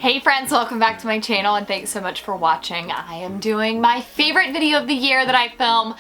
Hey friends, welcome back to my channel and thanks so much for watching. I am doing my favorite video of the year that I film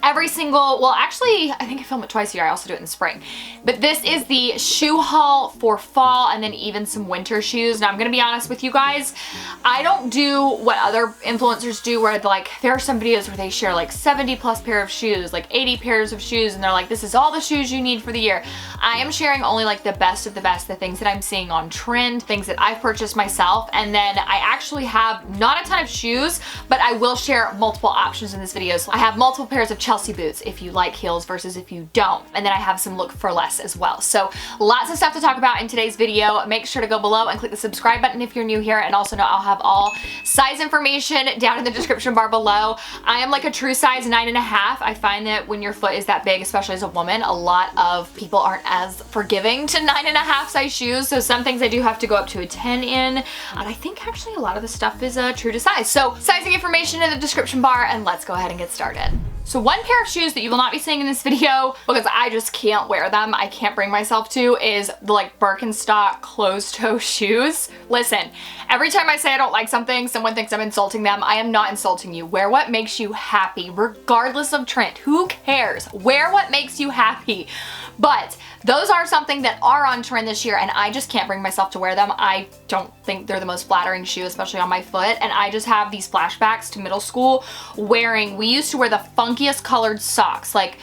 every single, well actually I think I film it twice a year, I also do it in spring. But this is the shoe haul for fall and then even some winter shoes. Now I'm gonna be honest with you guys, I don't do what other influencers do where like there are some videos where they share like 70 plus pair of shoes, like 80 pairs of shoes, and they're like this is all the shoes you need for the year. I am sharing only like the best of the best, the things that I'm seeing on trend, things that I've purchased myself. And then I actually have not a ton of shoes, but I will share multiple options in this video. So I have multiple pairs of Chelsea boots if you like heels versus if you don't. And then I have some look for less as well. So lots of stuff to talk about in today's video. Make sure to go below and click the subscribe button if you're new here. And also know I'll have all size information down in the description bar below. I am like a true size 9.5. I find that when your foot is that big, especially as a woman, a lot of people aren't as forgiving to 9.5 size shoes. So some things I do have to go up to a 10 in. And I think actually a lot of the stuff is true to size. So sizing information in the description bar and let's go ahead and get started. So one pair of shoes that you will not be seeing in this video because I just can't wear them, I can't bring myself to, is the like Birkenstock closed toe shoes. Listen, every time I say I don't like something, someone thinks I'm insulting them. I am not insulting you. Wear what makes you happy, regardless of trend. Who cares? Wear what makes you happy. But those are something that are on trend this year and I just can't bring myself to wear them. I don't think they're the most flattering shoe, especially on my foot. And I just have these flashbacks to middle school wearing, we used to wear the funkiest colored socks, like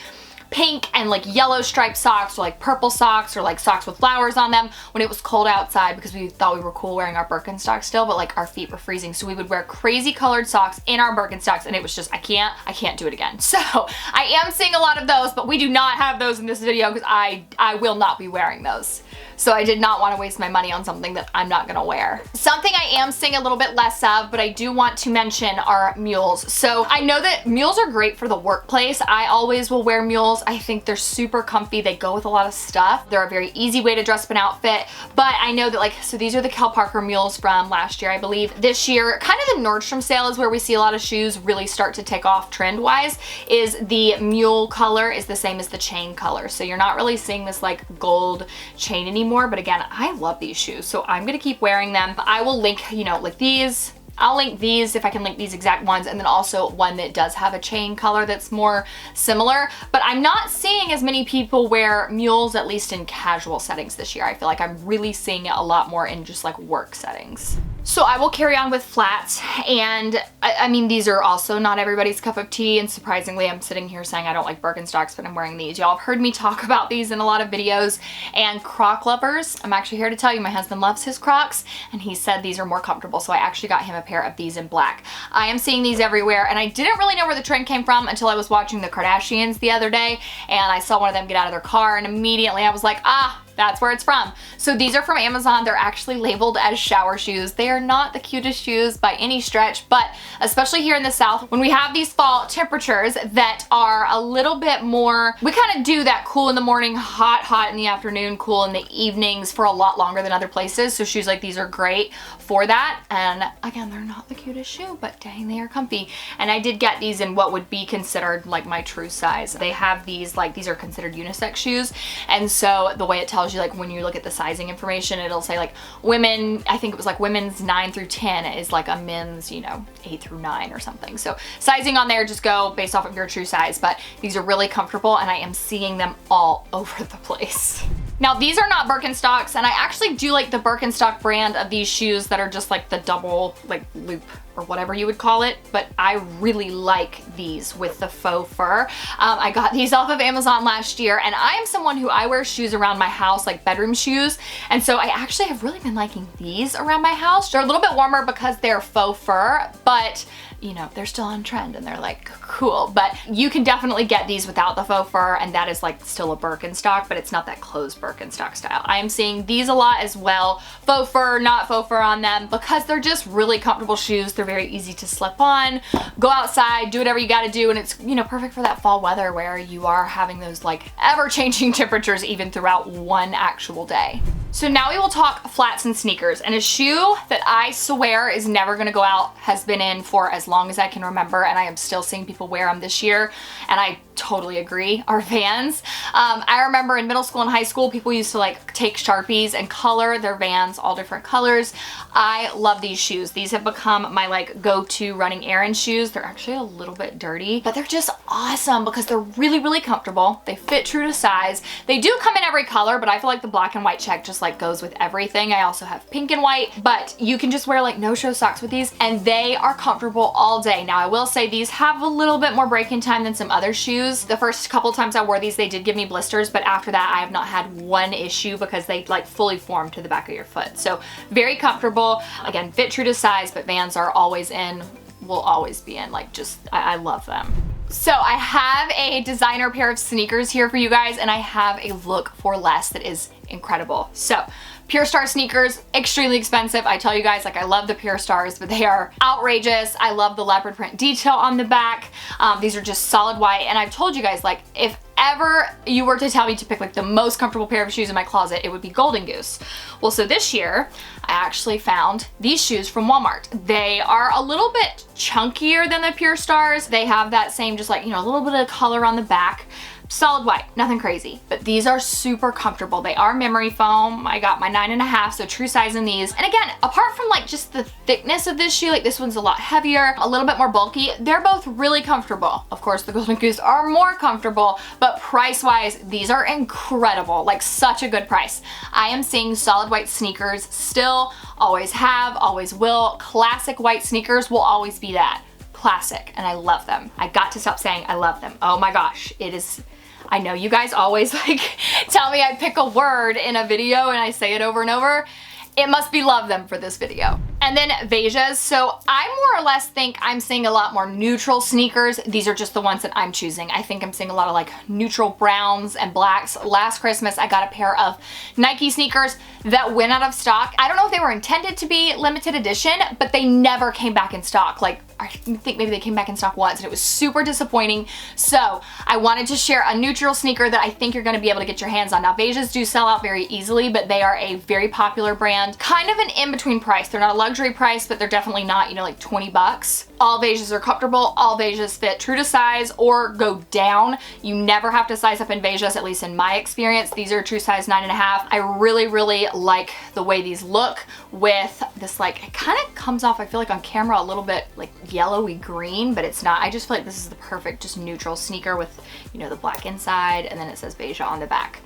pink and like yellow striped socks or like purple socks or like socks with flowers on them when it was cold outside because we thought we were cool wearing our Birkenstocks still, but like our feet were freezing. So we would wear crazy colored socks in our Birkenstocks and it was just, I can't do it again. So I am seeing a lot of those, but we do not have those in this video because I will not be wearing those. So I did not want to waste my money on something that I'm not gonna wear. Something I am seeing a little bit less of, but I do want to mention are mules. So I know that mules are great for the workplace. I always will wear mules. I think they're super comfy. They go with a lot of stuff. They're a very easy way to dress up an outfit. But I know that like, so these are the Kel Parker mules from last year, I believe. This year, kind of the Nordstrom sale is where we see a lot of shoes really start to take off trend-wise, is the mule color is the same as the chain color. So you're not really seeing this like gold chain anymore. But again, I love these shoes, so I'm gonna keep wearing them. I will link, you know, like these. I'll link these if I can link these exact ones, and then also one that does have a chain color that's more similar. But I'm not seeing as many people wear mules, at least in casual settings this year. I feel like I'm really seeing it a lot more in just like work settings. So I will carry on with flats, and I mean these are also not everybody's cup of tea, and surprisingly I'm sitting here saying I don't like Birkenstocks, but I'm wearing these. Y'all have heard me talk about these in a lot of videos. And Croc lovers, I'm actually here to tell you my husband loves his Crocs and he said these are more comfortable, so I actually got him a pair of these in black. I am seeing these everywhere and I didn't really know where the trend came from until I was watching the Kardashians the other day and I saw one of them get out of their car and immediately I was like, ah, that's where it's from. So these are from Amazon. They're actually labeled as shower shoes. They are not the cutest shoes by any stretch, but especially here in the South, when we have these fall temperatures that are a little bit more, we kind of do that cool in the morning, hot in the afternoon, cool in the evenings for a lot longer than other places. So shoes like these are great for that. And again, they're not the cutest shoe, but dang, they are comfy. And I did get these in what would be considered like my true size. They have these, like these are considered unisex shoes. And so the way it tells you, like when you look at the sizing information, it'll say like women, I think it was like women's 9 through 10 is like a men's, you know, 8 through 9 or something. So sizing on there, just go based off of your true size, but these are really comfortable and I am seeing them all over the place. Now these are not Birkenstocks, and I actually do like the Birkenstock brand of these shoes that are just like the double like loop or whatever you would call it, but I really like these with the faux fur. I got these off of Amazon last year, and I am someone who I wear shoes around my house, like bedroom shoes, and so I actually have really been liking these around my house. They're a little bit warmer because they're faux fur, but you know, they're still on trend and they're like cool, but you can definitely get these without the faux fur, and that is like still a Birkenstock, but it's not that closed Birkenstock style. I am seeing these a lot as well. Faux fur, not faux fur on them, because they're just really comfortable shoes. They're very easy to slip on, go outside, do whatever you gotta do, and it's, you know, perfect for that fall weather where you are having those like ever-changing temperatures even throughout one actual day. So now we will talk flats and sneakers, and a shoe that I swear is never gonna go out has been in for as long as I can remember, and I am still seeing people wear them this year, and I totally agree, are Vans. I remember in middle school and high school, people used to like take Sharpies and color their Vans all different colors. I love these shoes. These have become my like go-to running errand shoes. They're actually a little bit dirty, but they're just awesome because they're really, really comfortable. They fit true to size. They do come in every color, but I feel like the black and white check just like goes with everything. I also have pink and white, but you can just wear like no-show socks with these and they are comfortable all day. Now I will say these have a little bit more break-in time than some other shoes. The first couple times I wore these, they did give me blisters, but after that I have not had one issue because they like fully form to the back of your foot. So very comfortable. Again, fit true to size, but Vans are always in, will always be in, like just, I love them. So I have a designer pair of sneakers here for you guys, and I have a look for less that is incredible. So Pure Star sneakers, extremely expensive. I tell you guys, like I love the Pure Stars, but they are outrageous. I love the leopard print detail on the back. These are just solid white, and I've told you guys, like if ever you were to tell me to pick like the most comfortable pair of shoes in my closet, it would be Golden Goose. Well, so this year I actually found these shoes from Walmart. They are a little bit chunkier than the Pure Stars. They have that same just like, you know, a little bit of color on the back. Solid white, nothing crazy, but these are super comfortable. They are memory foam. I got my 9.5, so true size in these. And again, apart from like just the thickness of this shoe, like this one's a lot heavier, a little bit more bulky, they're both really comfortable. Of course, the Golden Goose are more comfortable, but price-wise, these are incredible, like such a good price. I am seeing solid white sneakers still, always have, always will. Classic white sneakers will always be that. Classic, and I love them. I got to stop saying I love them. Oh my gosh, it is, I know you guys always like tell me I pick a word in a video and I say it over and over. It must be love them for this video. And then Vejas. So I more or less think I'm seeing a lot more neutral sneakers. These are just the ones that I'm choosing. I think I'm seeing a lot of like neutral browns and blacks. Last Christmas, I got a pair of Nike sneakers that went out of stock. I don't know if they were intended to be limited edition, but they never came back in stock. Like I think maybe they came back in stock once and it was super disappointing. So I wanted to share a neutral sneaker that I think you're gonna be able to get your hands on. Now Vejas do sell out very easily, but they are a very popular brand. Kind of an in-between price. They're not a luxury price, but they're definitely not, you know, like 20 bucks. All Vejas are comfortable. All Vejas fit true to size or go down. You never have to size up in Vejas, at least in my experience. These are true size 9.5. I really, really like the way these look with this, like, it kind of comes off, I feel like on camera, a little bit like yellowy green, but it's not. I just feel like this is the perfect just neutral sneaker with, you know, the black inside and then it says Veja on the back.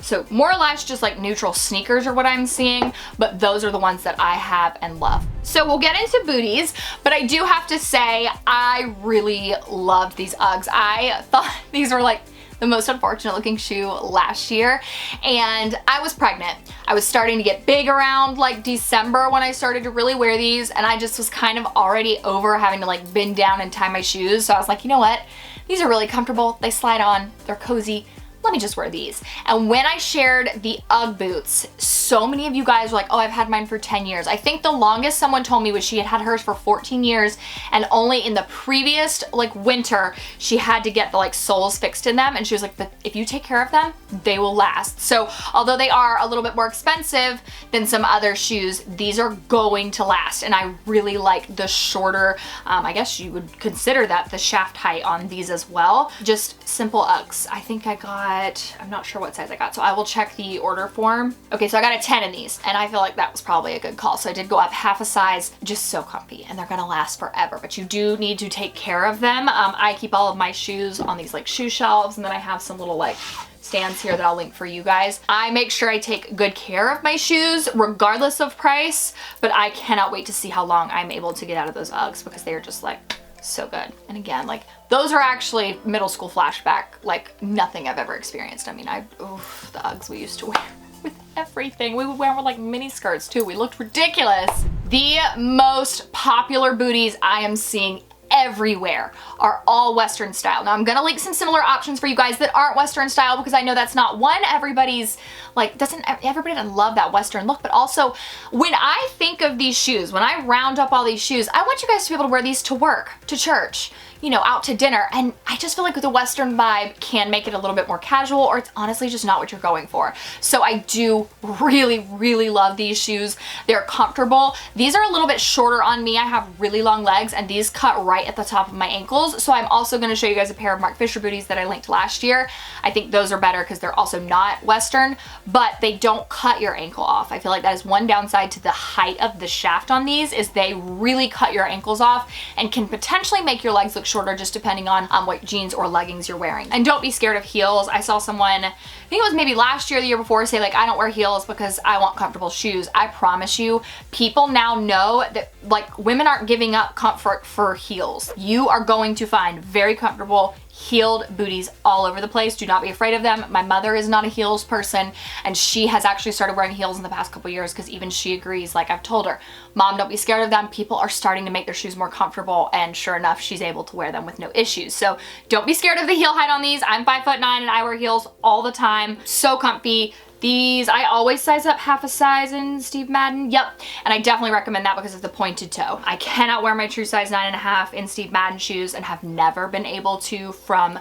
So more or less just like neutral sneakers are what I'm seeing, but those are the ones that I have and love. So we'll get into Booties, but I do have to say I really loved these Uggs. I thought these were like the most unfortunate looking shoe last year, and I was pregnant. I was starting to get big around like December when I started to really wear these, and I just was kind of already over having to like bend down and tie my shoes. So I was like, you know what? These are really comfortable. They slide on, they're cozy. Let me just wear these. And when I shared the Ugg boots, so many of you guys were like, oh, I've had mine for 10 years. I think the longest someone told me was she had had hers for 14 years and only in the previous like winter, she had to get the like soles fixed in them. And she was like, but if you take care of them, they will last. So although they are a little bit more expensive than some other shoes, these are going to last. And I really like the shorter, I guess you would consider that the shaft height on these as well. Just simple Uggs. I think I got, I'm not sure what size I got, so I will check the order form. Okay, so I got a 10 in these, and I feel like that was probably a good call. So I did go up half a size, just so comfy, and they're gonna last forever, but you do need to take care of them. I keep all of my shoes on these like shoe shelves, and then I have some little like stands here that I'll link for you guys. I make sure I take good care of my shoes regardless of price, but I cannot wait to see how long I'm able to get out of those Uggs because they are just like so good. And again, like those are actually middle school flashback, like nothing I've ever experienced. I mean, the Uggs we used to wear with everything. We would wear them with like mini skirts too. We looked ridiculous. The most popular Booties I am seeing everywhere are all Western style. Now I'm gonna link some similar options for you guys that aren't Western style because I know that's not one, everybody's like, everybody doesn't love that Western look, but also when I think of these shoes, when I round up all these shoes, I want you guys to be able to wear these to work, to church, you know, out to dinner. And I just feel like the Western vibe can make it a little bit more casual, or it's honestly just not what you're going for. So I do really, really love these shoes. They're comfortable. These are a little bit shorter on me. I have really long legs and these cut right at the top of my ankles. So I'm also going to show you guys a pair of Marc Fisher booties that I linked last year. I think those are better because they're also not Western, but they don't cut your ankle off. I feel like that is one downside to the height of the shaft on these, is they really cut your ankles off and can potentially make your legs look shorter just depending on what jeans or leggings you're wearing. And don't be scared of heels. I saw someone, I think it was maybe last year or the year before, say like, I don't wear heels because I want comfortable shoes. I promise you, people now know that like women aren't giving up comfort for heels. You are going to find very comfortable heeled booties all over the place. Do not be afraid of them. My mother is not a heels person, and she has actually started wearing heels in the past couple years because even she agrees. Like I've told her, Mom, don't be scared of them. People are starting to make their shoes more comfortable, and sure enough, she's able to wear them with no issues. So don't be scared of the heel height on these. I'm 5'9" and I wear heels all the time. So comfy. These, I always size up half a size in Steve Madden. Yep. And I definitely recommend that because of the pointed toe. I cannot wear my true size 9.5 in Steve Madden shoes and have never been able to from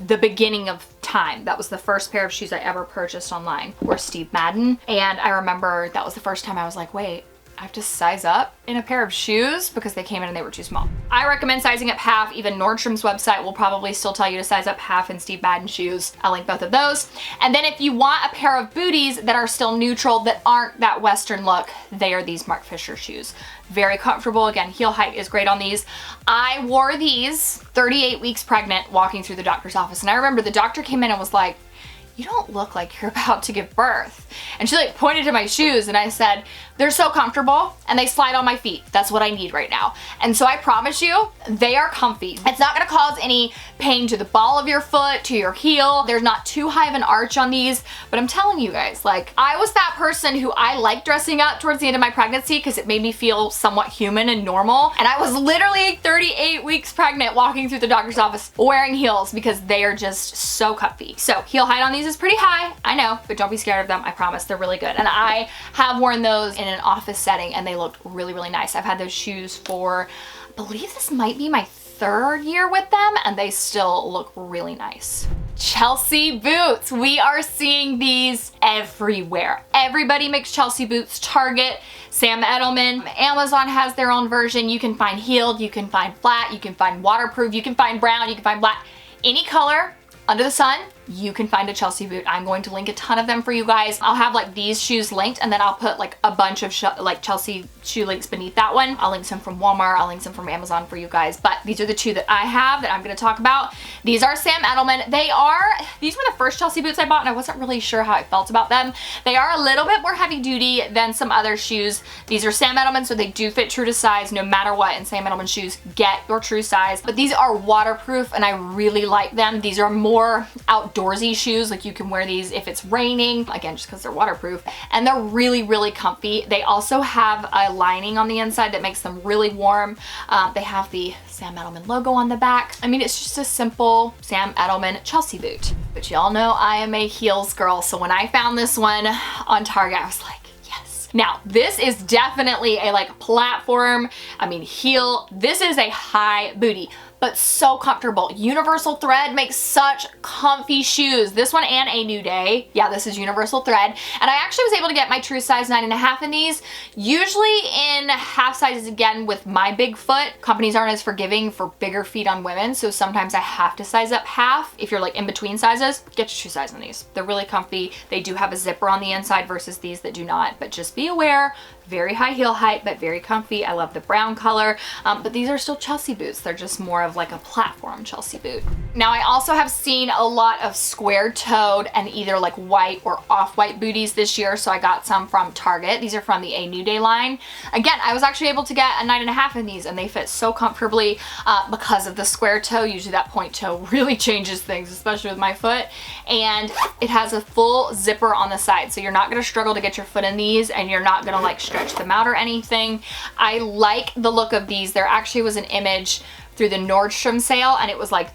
the beginning of time. That was the first pair of shoes I ever purchased online, were Steve Madden. And I remember that was the first time I was like, wait, I have to size up in a pair of shoes because they came in and they were too small. I recommend sizing up half. Even Nordstrom's website will probably still tell you to size up half in Steve Madden shoes. I'll link both of those. And then if you want a pair of booties that are still neutral, that aren't that Western look, they are these Marc Fisher shoes. Very comfortable. Again, heel height is great on these. I wore these 38 weeks pregnant walking through the doctor's office. And I remember the doctor came in and was like, you don't look like you're about to give birth. And she like pointed to my shoes and I said, they're so comfortable and they slide on my feet. That's what I need right now. And so I promise you, they are comfy. It's not gonna cause any pain to the ball of your foot, to your heel. There's not too high of an arch on these, but I'm telling you guys, like I was that person who I liked dressing up towards the end of my pregnancy because it made me feel somewhat human and normal. And I was literally 38 weeks pregnant walking through the doctor's office wearing heels because they are just so comfy. So heel height on these is pretty high, I know, but don't be scared of them. I promise they're really good. And I have worn those in an office setting and they looked really, really nice. I've had those shoes for, I believe this might be my 3rd year with them, and they still look really nice. Chelsea boots. We are seeing these everywhere. Everybody makes Chelsea boots. Target, Sam Edelman, Amazon has their own version. You can find heeled, you can find flat, you can find waterproof, you can find brown, you can find black. Any color under the sun, you can find a Chelsea boot. I'm going to link a ton of them for you guys. I'll have like these shoes linked, and then I'll put like a bunch of like Chelsea shoe links beneath that one. I'll link some from Walmart, I'll link some from Amazon for you guys, but these are the two that I have that I'm gonna talk about. These are Sam Edelman. These were the first Chelsea boots I bought, and I wasn't really sure how I felt about them. They are a little bit more heavy duty than some other shoes. These are Sam Edelman, so they do fit true to size no matter what. In Sam Edelman shoes, get your true size. But these are waterproof and I really like them. These are more outdoorsy shoes. Like you can wear these if it's raining, again, just because they're waterproof, and they're really, really comfy. They also have a lining on the inside that makes them really warm. They have the Sam Edelman logo on the back. I mean, it's just a simple Sam Edelman Chelsea boot. But y'all know I am a heels girl, so when I found this one on Target, I was like, yes. Now, this is definitely a like platform, heel. This is a high booty, but so comfortable. Universal thread makes such comfy shoes. This one and A New Day. Yeah, this is universal thread. And I actually was able to get my true size 9.5 in these. Usually in half sizes again with my big foot. Companies aren't as forgiving for bigger feet on women, so sometimes I have to size up half. If you're like in between sizes, get your true size in these. They're really comfy. They do have a zipper on the inside versus these that do not, but just be aware, very high heel height, but very comfy. I love the brown color, but these are still Chelsea boots. They're just more of like a platform Chelsea boot. Now, I also have seen a lot of square-toed and either like white or off-white booties this year, so I got some from Target. These are from the A New Day line. Again, I was actually able to get a 9.5 in these, and they fit so comfortably because of the square toe. Usually that point toe really changes things, especially with my foot. And it has a full zipper on the side, so you're not gonna struggle to get your foot in these, and you're not gonna like stretch them out or anything. I like the look of these. There actually was an image through the Nordstrom sale, and it was like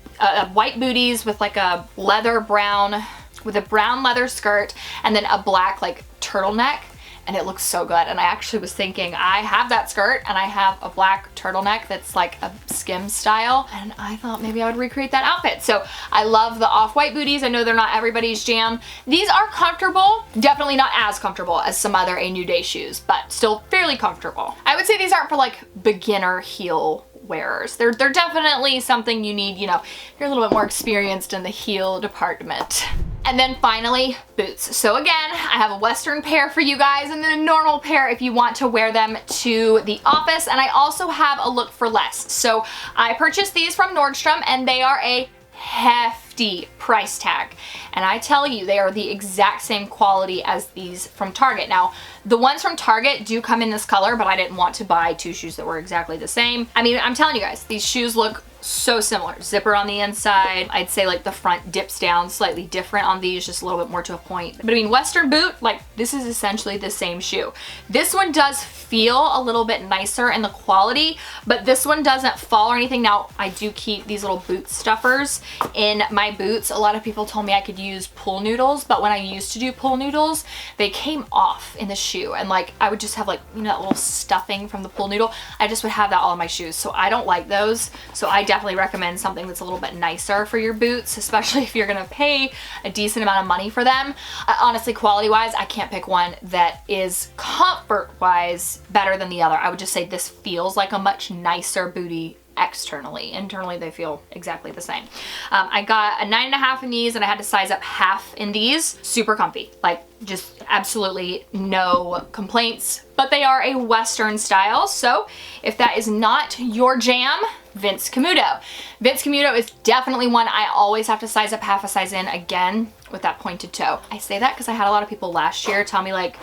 white booties with like a leather brown, with a brown leather skirt and then a black like turtleneck. and it looks so good. And I actually was thinking, I have that skirt and I have a black turtleneck that's like a skim style, and I thought maybe I would recreate that outfit. So I love the off-white booties. I know they're not everybody's jam. These are comfortable, definitely not as comfortable as some other A New Day shoes, but still fairly comfortable. I would say these aren't for like beginner heel wearers. They're definitely something you need, you know, if you're a little bit more experienced in the heel department. And then finally, boots. So again, I have a Western pair for you guys and then a normal pair if you want to wear them to the office. And I also have a look for less. So I purchased these from Nordstrom and they are a hefty price tag. And I tell you, they are the exact same quality as these from Target. Now, the ones from Target do come in this color, but I didn't want to buy two shoes that were exactly the same. I mean, I'm telling you guys, these shoes look so similar. Zipper on the inside. I'd say like the front dips down slightly different on these, just a little bit more to a point. But I mean, Western boot, like this is essentially the same shoe. This one does feel a little bit nicer in the quality, but this one doesn't fall or anything. Now, I do keep these little boot stuffers in my boots. A lot of people told me I could use pool noodles, but when I used to do pool noodles, they came off in the shoe, and like I would just have like, you know, that little stuffing from the pool noodle. I just would have that all in my shoes, so I don't like those. So I definitely recommend something that's a little bit nicer for your boots, especially if you're gonna pay a decent amount of money for them. Honestly, quality-wise, I can't pick one that is comfort-wise better than the other. I would just say this feels like a much nicer bootie externally. Internally, they feel exactly the same. I got a 9.5 in these, and I had to size up half in these. Super comfy, like just absolutely no complaints, but they are a Western style. So if that is not your jam, Vince Camuto. Vince Camuto is definitely one I always have to size up half a size in, again, with that pointed toe. I say that because I had a lot of people last year tell me like,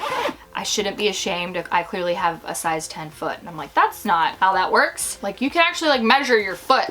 I shouldn't be ashamed if I clearly have a size 10 foot. And I'm like, that's not how that works. Like, you can actually like measure your foot,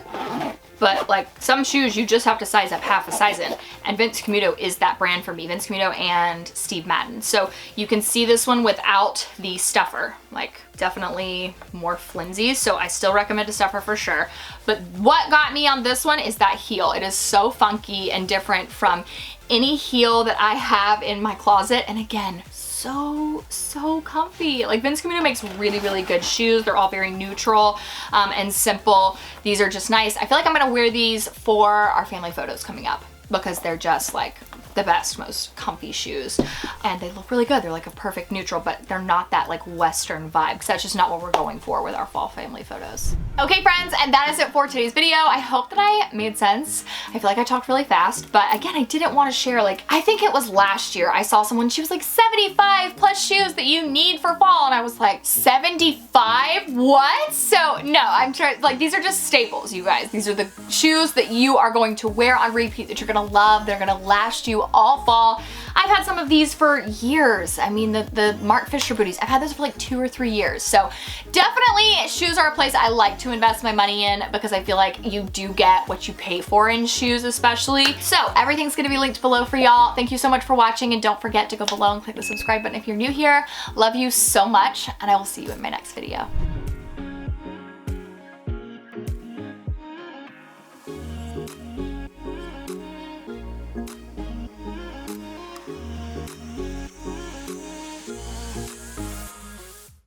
but like some shoes you just have to size up half a size in. And Vince Camuto is that brand for me. Vince Camuto and Steve Madden. So you can see this one without the stuffer, like definitely more flimsy. So I still recommend a stuffer for sure. But what got me on this one is that heel. It is so funky and different from any heel that I have in my closet. And again, so comfy. Like Vince Camuto makes really good shoes. They're all very neutral and simple. These are just nice. I feel like I'm gonna wear these for our family photos coming up because they're just like the best, most comfy shoes. And they look really good. They're like a perfect neutral, but they're not that like Western vibe, because that's just not what we're going for with our fall family photos. Okay friends, and that is it for today's video. I hope that I made sense. I feel like I talked really fast, but again, I didn't want to share, like, I think it was last year I saw someone, she was like 75 plus shoes that you need for fall, and I was like, 75? What? So no, I'm trying, like, these are just staples, you guys. These are the shoes that you are going to wear on repeat, that you're gonna love. They're gonna last you all fall. I've had some of these for years. I mean, the Mark Fisher booties, I've had those for like 2 or 3 years. So definitely shoes are a place I like to invest my money in, because I feel like you do get what you pay for in shoes especially. So everything's gonna be linked below for y'all. Thank you so much for watching, and don't forget to go below and click the subscribe button if you're new here. Love you so much, and I will see you in my next video.